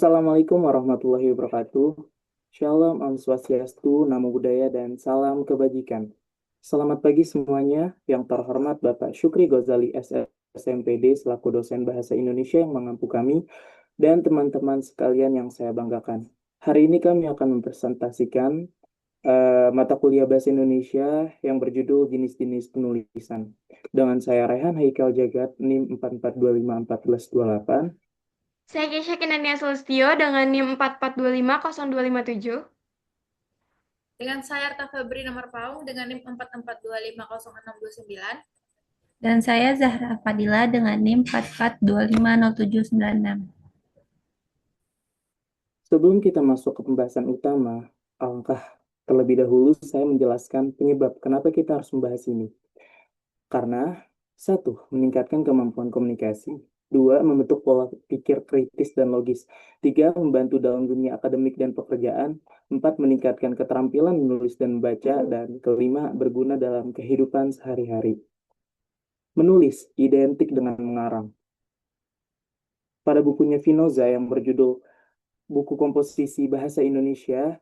Assalamualaikum warahmatullahi wabarakatuh. Shalom, Om Swastiastu, Namo Buddhaya, dan salam kebajikan. Selamat pagi semuanya. Yang terhormat Bapak Syukri Ghazali SMPD selaku dosen Bahasa Indonesia yang mengampu kami, dan teman-teman sekalian yang saya banggakan. Hari ini kami akan mempresentasikan mata kuliah Bahasa Indonesia yang berjudul Jenis-jenis Penulisan. Dengan saya Rehan Haikal Jagat, NIM 44251428. Saya Kesha Kinania Sulistyo dengan NIM 44250257. Dengan saya Arta Febri nomor Paung dengan NIM 44250629. Dan saya Zahra Fadila dengan NIM 44250796. Sebelum kita masuk ke pembahasan utama, alangkah terlebih dahulu saya menjelaskan penyebab kenapa kita harus membahas ini. Karena, satu, meningkatkan kemampuan komunikasi. Dua, membentuk pola pikir kritis dan logis. Tiga, membantu dalam dunia akademik dan pekerjaan. Empat, meningkatkan keterampilan menulis dan membaca. Dan kelima, berguna dalam kehidupan sehari-hari. Menulis identik dengan mengarang. Pada bukunya Vinoza yang berjudul Buku Komposisi Bahasa Indonesia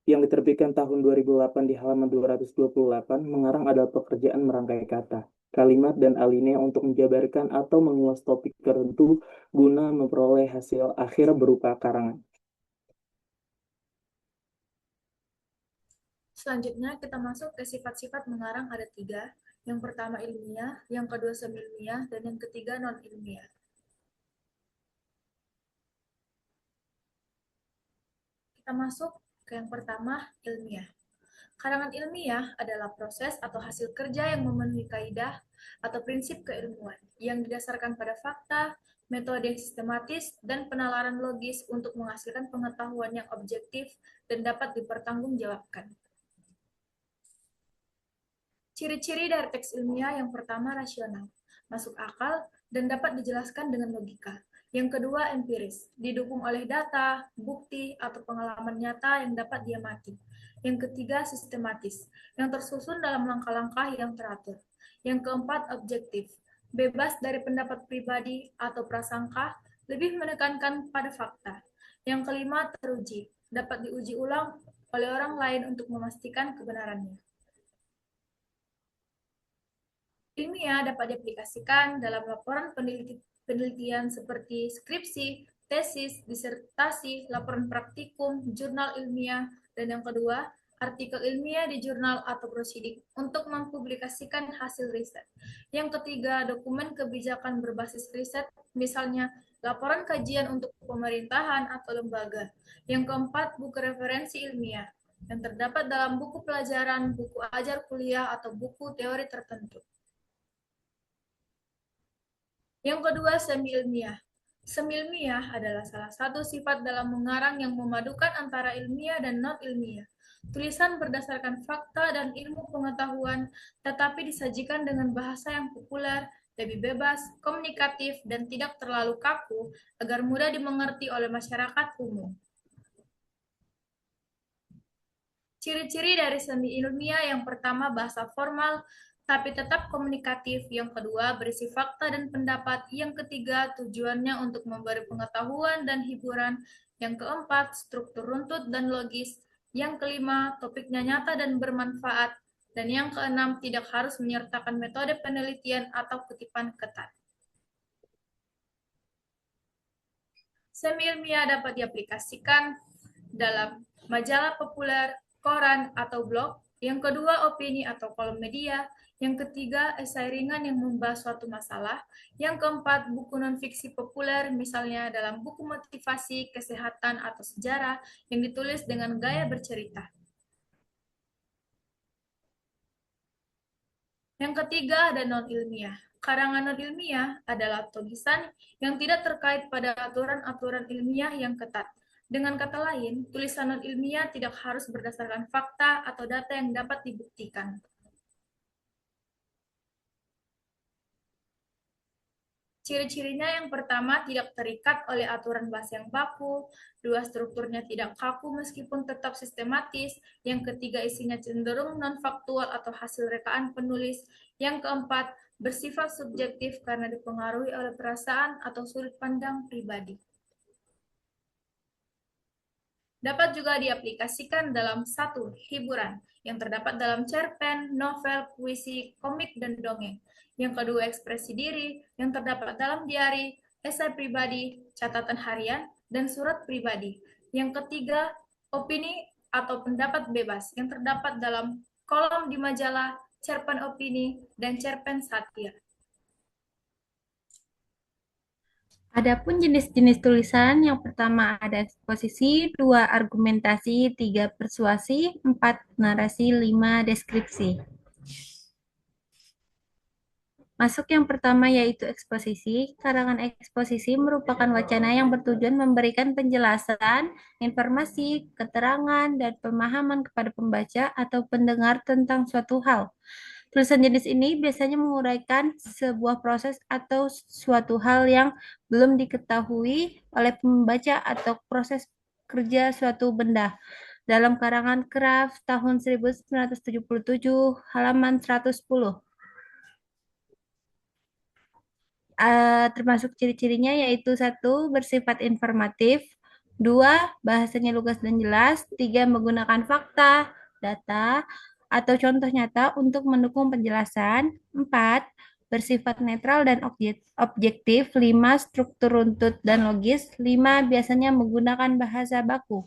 yang diterbitkan tahun 2008 di halaman 228, mengarang adalah pekerjaan merangkai kata, kalimat, dan alinea untuk menjabarkan atau mengulas topik tertentu guna memperoleh hasil akhir berupa karangan. Selanjutnya kita masuk ke sifat-sifat mengarang ada 3. Yang pertama ilmiah, yang kedua semi-ilmiah, dan yang ketiga non-ilmiah. Kita masuk ke yang pertama ilmiah. Karangan ilmiah adalah proses atau hasil kerja yang memenuhi kaidah atau prinsip keilmuan yang didasarkan pada fakta, metode yang sistematis, dan penalaran logis untuk menghasilkan pengetahuan yang objektif dan dapat dipertanggungjawabkan. Ciri-ciri dari teks ilmiah yang pertama rasional, masuk akal, dan dapat dijelaskan dengan logika. Yang kedua empiris, didukung oleh data, bukti, atau pengalaman nyata yang dapat diamati. Yang ketiga sistematis, yang tersusun dalam langkah-langkah yang teratur. Yang keempat objektif, bebas dari pendapat pribadi atau prasangka, lebih menekankan pada fakta. Yang kelima teruji, dapat diuji ulang oleh orang lain untuk memastikan kebenarannya. Ilmiah dapat diaplikasikan dalam laporan penelitian seperti skripsi, tesis, disertasi, laporan praktikum, jurnal ilmiah, dan yang kedua, artikel ilmiah di jurnal atau prosedik untuk mempublikasikan hasil riset. Yang ketiga, dokumen kebijakan berbasis riset, misalnya laporan kajian untuk pemerintahan atau lembaga. Yang keempat, buku referensi ilmiah yang terdapat dalam buku pelajaran, buku ajar kuliah, atau buku teori tertentu. Yang kedua, semi-ilmiah. Semi-ilmiah adalah salah satu sifat dalam mengarang yang memadukan antara ilmiah dan non-ilmiah. Tulisan berdasarkan fakta dan ilmu pengetahuan, tetapi disajikan dengan bahasa yang populer, lebih bebas, komunikatif, dan tidak terlalu kaku, agar mudah dimengerti oleh masyarakat umum. Ciri-ciri dari semi-ilmiah yang pertama bahasa formal, tapi tetap komunikatif. Yang kedua, berisi fakta dan pendapat. Yang ketiga, tujuannya untuk memberi pengetahuan dan hiburan. Yang keempat, struktur runtut dan logis. Yang kelima, topiknya nyata dan bermanfaat. Dan yang keenam, tidak harus menyertakan metode penelitian atau kutipan ketat. Semi-ilmiah dapat diaplikasikan dalam majalah populer, koran, atau blog. Yang kedua, opini atau kolom media. Yang ketiga, esai ringan yang membahas suatu masalah. Yang keempat, buku non-fiksi populer, misalnya dalam buku motivasi, kesehatan, atau sejarah, yang ditulis dengan gaya bercerita. Yang ketiga, ada non-ilmiah. Karangan non-ilmiah adalah tulisan yang tidak terkait pada aturan-aturan ilmiah yang ketat. Dengan kata lain, tulisan non-ilmiah tidak harus berdasarkan fakta atau data yang dapat dibuktikan. Ciri-cirinya yang pertama, tidak terikat oleh aturan bahasa yang baku. Dua, strukturnya tidak kaku meskipun tetap sistematis. Yang ketiga, isinya cenderung non-faktual atau hasil rekaan penulis. Yang keempat, bersifat subjektif karena dipengaruhi oleh perasaan atau sudut pandang pribadi. Dapat juga diaplikasikan dalam satu hiburan yang terdapat dalam cerpen, novel, puisi, komik, dan dongeng. Yang kedua, ekspresi diri yang terdapat dalam diari, esai pribadi, catatan harian, dan surat pribadi. Yang ketiga, opini atau pendapat bebas yang terdapat dalam kolom di majalah, cerpen opini, dan cerpen satir. Adapun jenis-jenis tulisan, yang pertama ada eksposisi, dua argumentasi, tiga persuasi, empat narasi, lima deskripsi. Masuk yang pertama yaitu eksposisi. Karangan eksposisi merupakan wacana yang bertujuan memberikan penjelasan, informasi, keterangan, dan pemahaman kepada pembaca atau pendengar tentang suatu hal. Tulisan jenis ini biasanya menguraikan sebuah proses atau suatu hal yang belum diketahui oleh pembaca atau proses kerja suatu benda. Dalam karangan Kraft tahun 1977, halaman 110. Termasuk ciri-cirinya yaitu satu, bersifat informatif, dua, bahasanya lugas dan jelas, tiga, menggunakan fakta, data, atau contoh nyata untuk mendukung penjelasan, empat, bersifat netral dan objektif, lima, struktur runtut dan logis, lima, biasanya menggunakan bahasa baku.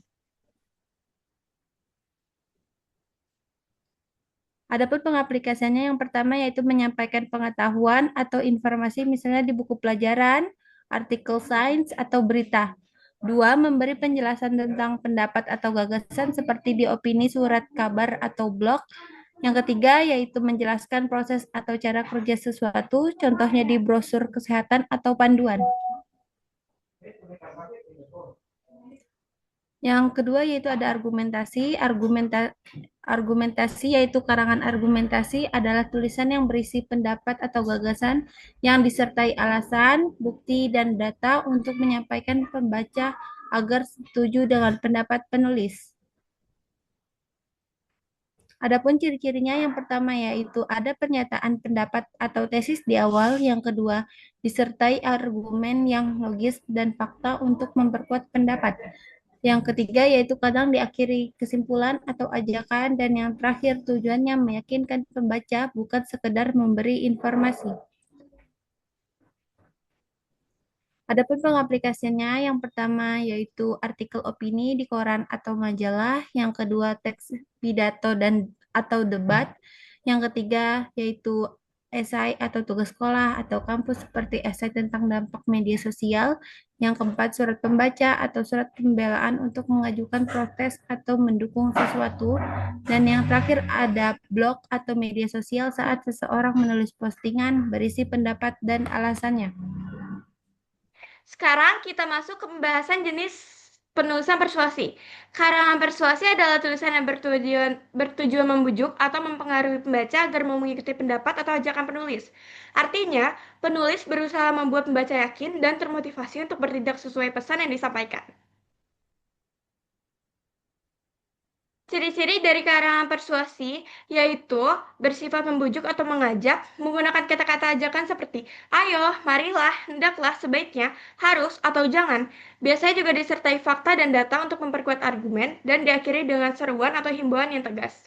Adapun pengaplikasiannya yang pertama yaitu menyampaikan pengetahuan atau informasi misalnya di buku pelajaran, artikel sains, atau berita. Dua, memberi penjelasan tentang pendapat atau gagasan seperti di opini, surat kabar, atau blog. Yang ketiga yaitu menjelaskan proses atau cara kerja sesuatu, contohnya di brosur kesehatan atau panduan. Yang kedua yaitu ada argumentasi. Argumentasi yaitu karangan argumentasi adalah tulisan yang berisi pendapat atau gagasan yang disertai alasan, bukti, dan data untuk menyampaikan pembaca agar setuju dengan pendapat penulis. Adapun ciri-cirinya yang pertama yaitu ada pernyataan pendapat atau tesis di awal, yang kedua disertai argumen yang logis dan fakta untuk memperkuat pendapat. Yang ketiga yaitu kadang diakhiri kesimpulan atau ajakan, dan yang terakhir tujuannya meyakinkan pembaca bukan sekedar memberi informasi. Adapun pengaplikasiannya yang pertama yaitu artikel opini di koran atau majalah, yang kedua teks pidato dan atau debat, yang ketiga yaitu esai atau tugas sekolah atau kampus seperti esai tentang dampak media sosial, yang keempat surat pembaca atau surat pembelaan untuk mengajukan protes atau mendukung sesuatu, dan yang terakhir ada blog atau media sosial saat seseorang menulis postingan berisi pendapat dan alasannya. Sekarang kita masuk ke pembahasan jenis penulisan persuasi. Karangan persuasi adalah tulisan yang bertujuan membujuk atau mempengaruhi pembaca agar mau mengikuti pendapat atau ajakan penulis. Artinya, penulis berusaha membuat pembaca yakin dan termotivasi untuk bertindak sesuai pesan yang disampaikan. Ciri-ciri dari karangan persuasi yaitu bersifat membujuk atau mengajak, menggunakan kata-kata ajakan seperti ayo, marilah, hendaklah, sebaiknya, harus, atau jangan. Biasanya juga disertai fakta dan data untuk memperkuat argumen, dan diakhiri dengan seruan atau himbauan yang tegas.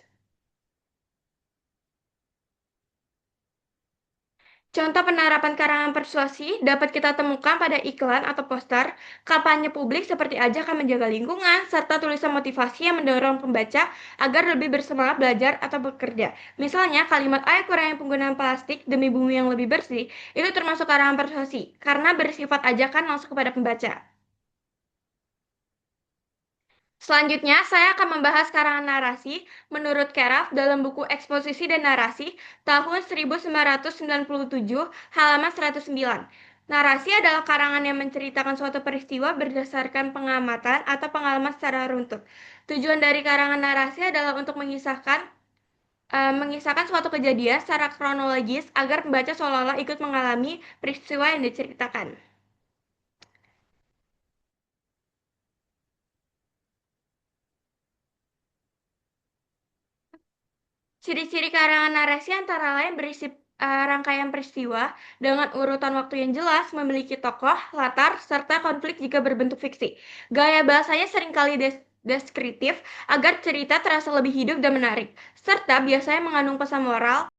Contoh penerapan karangan persuasi dapat kita temukan pada iklan atau poster, kampanye publik seperti ajakan menjaga lingkungan, serta tulisan motivasi yang mendorong pembaca agar lebih bersemangat belajar atau bekerja. Misalnya, kalimat ayo kurangi penggunaan plastik demi bumi yang lebih bersih, itu termasuk karangan persuasi, karena bersifat ajakan langsung kepada pembaca. Selanjutnya, saya akan membahas karangan narasi menurut Keraf dalam buku Eksposisi dan Narasi tahun 1997, halaman 109. Narasi adalah karangan yang menceritakan suatu peristiwa berdasarkan pengamatan atau pengalaman secara runtut. Tujuan dari karangan narasi adalah untuk mengisahkan suatu kejadian secara kronologis agar pembaca seolah-olah ikut mengalami peristiwa yang diceritakan. Ciri-ciri karangan narasi antara lain berisi rangkaian peristiwa dengan urutan waktu yang jelas, memiliki tokoh, latar, serta konflik jika berbentuk fiksi. Gaya bahasanya seringkali deskriptif agar cerita terasa lebih hidup dan menarik, serta biasanya mengandung pesan moral.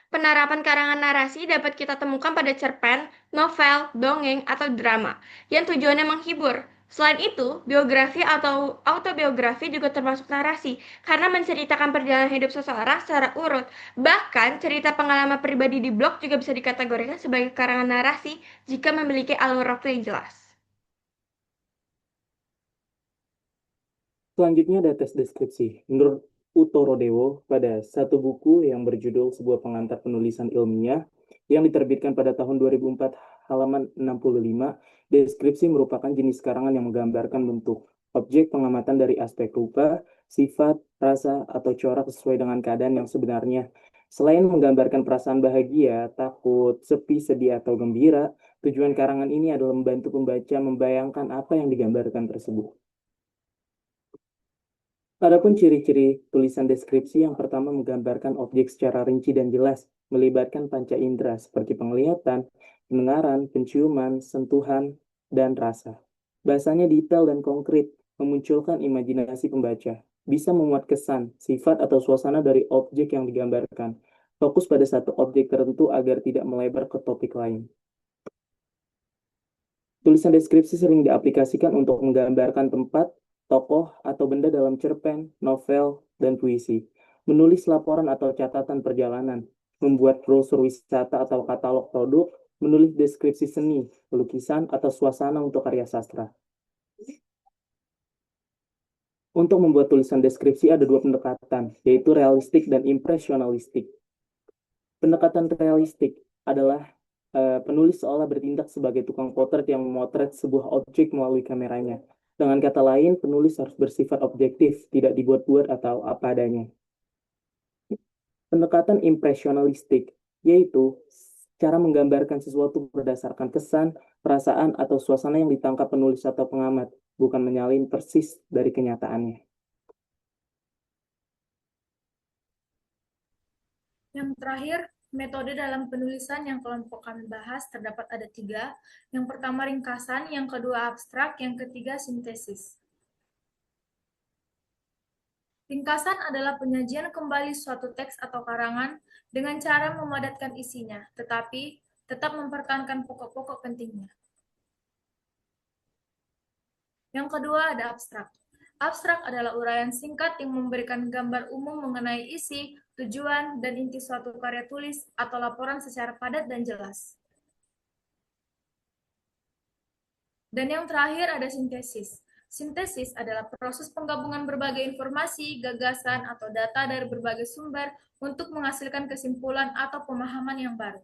Penerapan karangan narasi dapat kita temukan pada cerpen, novel, dongeng, atau drama yang tujuannya menghibur. Selain itu, biografi atau autobiografi juga termasuk narasi karena menceritakan perjalanan hidup seseorang secara urut. Bahkan, cerita pengalaman pribadi di blog juga bisa dikategorikan sebagai karangan narasi jika memiliki alur waktu yang jelas. Selanjutnya ada tes deskripsi. Menurut Uto Rodewo, pada satu buku yang berjudul Sebuah Pengantar Penulisan Ilmiah yang diterbitkan pada tahun 2004, halaman 65, deskripsi merupakan jenis karangan yang menggambarkan bentuk objek pengamatan dari aspek rupa, sifat, rasa, atau corak sesuai dengan keadaan yang sebenarnya. Selain menggambarkan perasaan bahagia, takut, sepi, sedih, atau gembira, tujuan karangan ini adalah membantu pembaca membayangkan apa yang digambarkan tersebut. Adapun ciri-ciri tulisan deskripsi, yang pertama menggambarkan objek secara rinci dan jelas, melibatkan panca indera seperti penglihatan, pendengaran, penciuman, sentuhan, dan rasa. Bahasanya detail dan konkret, memunculkan imajinasi pembaca, bisa memuat kesan, sifat, atau suasana dari objek yang digambarkan, fokus pada satu objek tertentu agar tidak melebar ke topik lain. Tulisan deskripsi sering diaplikasikan untuk menggambarkan tempat, tokoh, atau benda dalam cerpen, novel, dan puisi. Menulis laporan atau catatan perjalanan, membuat brosur wisata atau katalog produk, menulis deskripsi seni, lukisan, atau suasana untuk karya sastra. Untuk membuat tulisan deskripsi ada dua pendekatan, yaitu realistik dan impresionalistik. Pendekatan realistik adalah penulis seolah bertindak sebagai tukang potret yang memotret sebuah objek melalui kameranya. Dengan kata lain, penulis harus bersifat objektif, tidak dibuat-buat atau apa adanya. Pendekatan impresionalistik, yaitu cara menggambarkan sesuatu berdasarkan kesan, perasaan, atau suasana yang ditangkap penulis atau pengamat, bukan menyalin persis dari kenyataannya. Yang terakhir, metode dalam penulisan yang kelompok kami bahas terdapat ada 3. Yang pertama ringkasan, yang kedua abstrak, yang ketiga sintesis. Ringkasan adalah penyajian kembali suatu teks atau karangan dengan cara memadatkan isinya, tetapi tetap mempertahankan pokok-pokok pentingnya. Yang kedua ada abstrak. Abstrak adalah uraian singkat yang memberikan gambar umum mengenai isi, tujuan, dan inti suatu karya tulis atau laporan secara padat dan jelas. Dan yang terakhir ada sintesis. Sintesis adalah proses penggabungan berbagai informasi, gagasan, atau data dari berbagai sumber untuk menghasilkan kesimpulan atau pemahaman yang baru.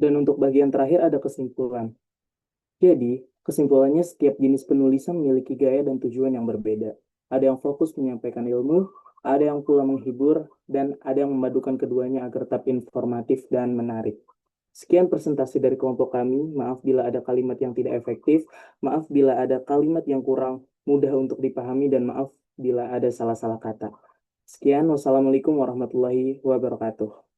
Dan untuk bagian terakhir ada kesimpulan. Jadi, kesimpulannya setiap jenis penulisan memiliki gaya dan tujuan yang berbeda. Ada yang fokus menyampaikan ilmu, ada yang pula menghibur, dan ada yang memadukan keduanya agar tetap informatif dan menarik. Sekian presentasi dari kelompok kami. Maaf bila ada kalimat yang tidak efektif, maaf bila ada kalimat yang kurang mudah untuk dipahami, dan maaf bila ada salah-salah kata. Sekian, wassalamualaikum warahmatullahi wabarakatuh.